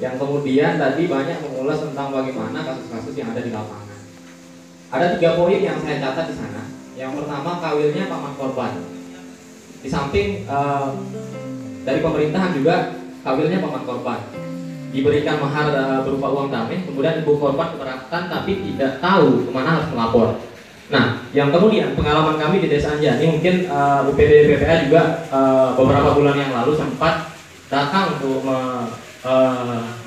yang kemudian tadi banyak mengulas tentang bagaimana kasus-kasus yang ada di lapangan. Ada 3 poin yang saya catat di sana. Yang pertama, kawilnya paman korban. Di samping dari pemerintahan juga kawilnya paman korban. Diberikan mahar berupa uang damai, kemudian ibu korban keberatan tapi tidak tahu kemana harus melapor. Nah, yang kemudian pengalaman kami di Desa Anjani, mungkin UPT BPA juga beberapa bulan yang lalu sempat datang untuk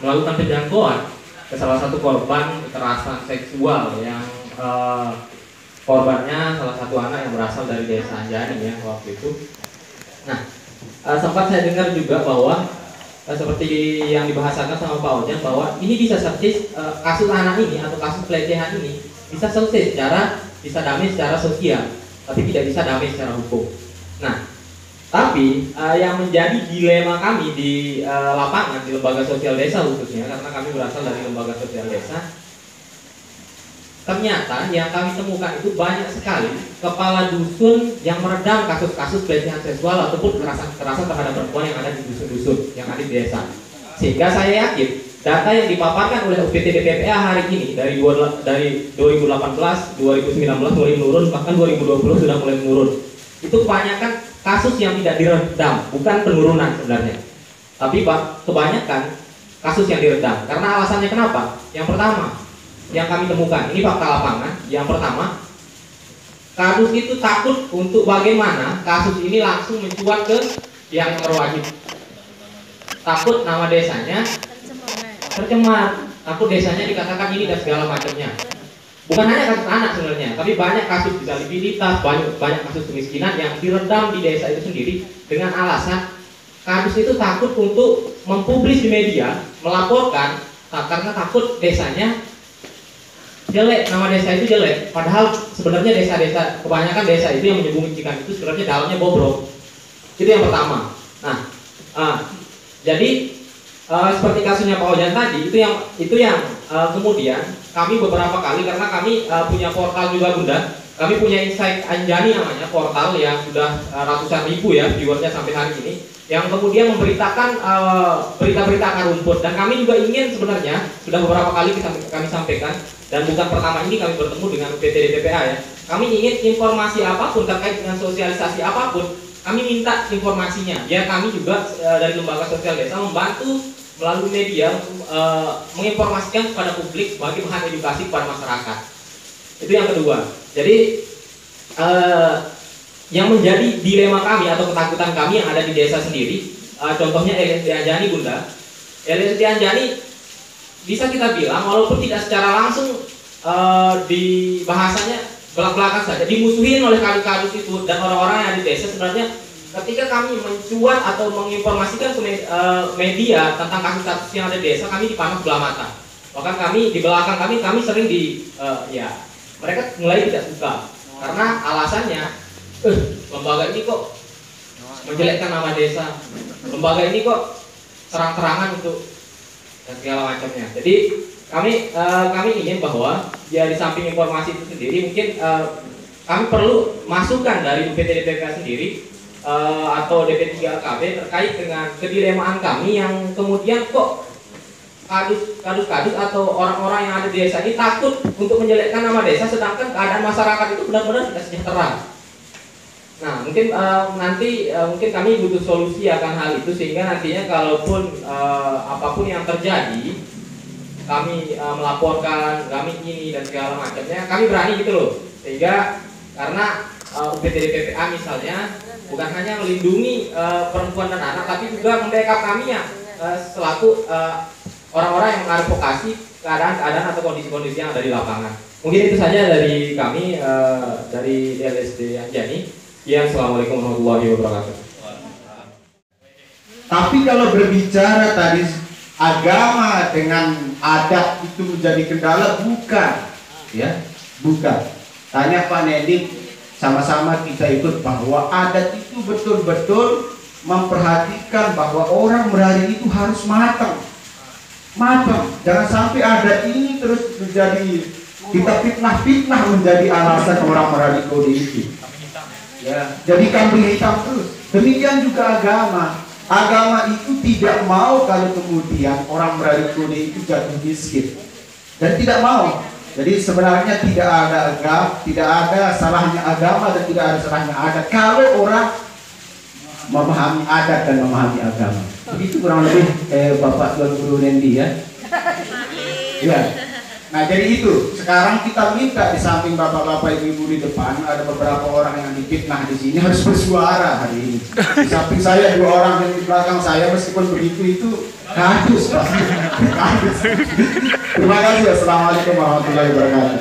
melakukan penjangkauan ke salah satu korban kekerasan seksual yang korbannya salah satu anak yang berasal dari Desa Anjani ya waktu itu. Nah, sempat saya dengar juga bahwa seperti yang dibahasakan sama Pak Ojan bahwa ini bisa selesai kasus anak ini atau kasus pelecehan ini bisa selesai bisa damai secara sosial, tapi tidak bisa damai secara hukum. Nah, tapi yang menjadi dilema kami di lapangan di lembaga sosial desa khususnya karena kami berasal dari lembaga sosial desa, ternyata yang kami temukan itu banyak sekali kepala dusun yang meredam kasus-kasus pelecehan seksual ataupun kekerasan terhadap perempuan yang ada di dusun-dusun yang ada di desa. Sehingga saya yakin data yang dipaparkan oleh UPT BPA hari ini dari 2018, 2019 mulai menurun, bahkan 2020 sudah mulai menurun. Itu kebanyakan kasus yang tidak diredam, bukan penurunan sebenarnya. Tapi kebanyakan kasus yang diredam. Karena alasannya kenapa? Yang pertama, yang kami temukan, ini fakta lapangan. Yang pertama, kasus itu takut untuk bagaimana kasus ini langsung mencuat ke yang berwajib. Takut nama desanya tercemar, takut desanya dikatakan ini dan segala macamnya. Bukan hanya kasus anak sebenarnya, tapi banyak kasus disabilitas, banyak kasus kemiskinan yang diredam di desa itu sendiri dengan alasan kasus itu takut untuk mempublis di media, melaporkan karena takut desanya jelek, nama desa itu jelek. Padahal sebenarnya desa-desa, kebanyakan desa itu yang menyembunyikan itu sebenarnya dalamnya bobrok. Itu yang pertama. Nah, jadi seperti kasusnya Pak Ojan tadi, itu yang kemudian kami beberapa kali, karena kami punya portal juga Bunda, kami punya Insight Anjani namanya, portal yang sudah ratusan ribu ya viewersnya sampai hari ini, yang kemudian memberitakan berita-berita akar rumput. Dan kami juga ingin sebenarnya sudah beberapa kali kami sampaikan, dan bukan pertama ini kami bertemu dengan UPT BPA ya, kami ingin informasi apapun terkait dengan sosialisasi apapun, kami minta informasinya. Ya, kami juga dari lembaga sosial desa membantu melalui media menginformasikan kepada publik sebagai bahan edukasi kepada masyarakat. Itu yang kedua. Jadi yang menjadi dilema kami atau ketakutan kami yang ada di desa sendiri, contohnya LSD Anjani Bunda. LSD Anjani bisa kita bilang walaupun tidak secara langsung di bahasanya belak-belakan saja dimusuhin oleh kadus-kadus itu dan orang-orang yang ada di desa. Sebenarnya ketika kami mencuat atau menginformasikan ke media tentang kasus-kasus yang ada di desa, kami dipandang sebelah mata. Bahkan kami di belakang kami sering mereka mulai tidak suka karena alasannya lembaga ini kok menjelekkan nama desa, lembaga ini kok terang-terangan untuk dan segala macamnya. Jadi kami ingin bahwa ya di samping informasi itu sendiri, mungkin kami perlu masukan dari UPT DPK sendiri atau DP3KB terkait dengan kedilemaan kami yang kemudian kok kadus atau orang-orang yang ada di desa ini takut untuk menjelekkan nama desa, sedangkan keadaan masyarakat itu benar-benar tidak sejahtera. Nah, mungkin nanti mungkin kami butuh solusi akan hal itu, sehingga nantinya kalaupun apapun yang terjadi, kami melaporkan, kami ini dan segala macamnya, kami berani gitu loh. Sehingga karena UPT DPPA misalnya bukan hanya melindungi perempuan dan anak, tapi juga membackup kami ya selaku orang-orang yang mengadvokasi keadaan-keadaan atau kondisi-kondisi yang ada di lapangan. Mungkin itu saja dari kami dari LSD Anjani. Ya, assalamualaikum warahmatullahi wabarakatuh. Tapi kalau berbicara tadi agama dengan adat itu menjadi kendala, bukan, ya, bukan. Tanya Pak Nedik, sama-sama kita ikut bahwa adat itu betul-betul memperhatikan bahwa orang berani itu harus matang. Jangan sampai adat ini terus menjadi kita fitnah menjadi alasan orang meradikal itu. Ya, jadi kambing hitam terus. Demikian juga agama. Agama itu tidak mau kalau kemudian orang beralih kode itu jatuh miskin, dan tidak mau. Jadi sebenarnya tidak ada agama, tidak ada salahnya agama dan tidak ada salahnya adat kalau orang memahami adat dan memahami agama. Begitu kurang lebih Bapak Tuan Guru Nendi ya. Ya. Nah jadi itu, sekarang kita minta di samping bapak-bapak ibu-ibu di depan, ada beberapa orang yang difitnah di sini harus bersuara hari ini. Di samping saya 2 orang yang di belakang saya, meskipun begitu itu kardus pasti. Kardus. Terima kasih. Assalamualaikum warahmatullahi wabarakatuh.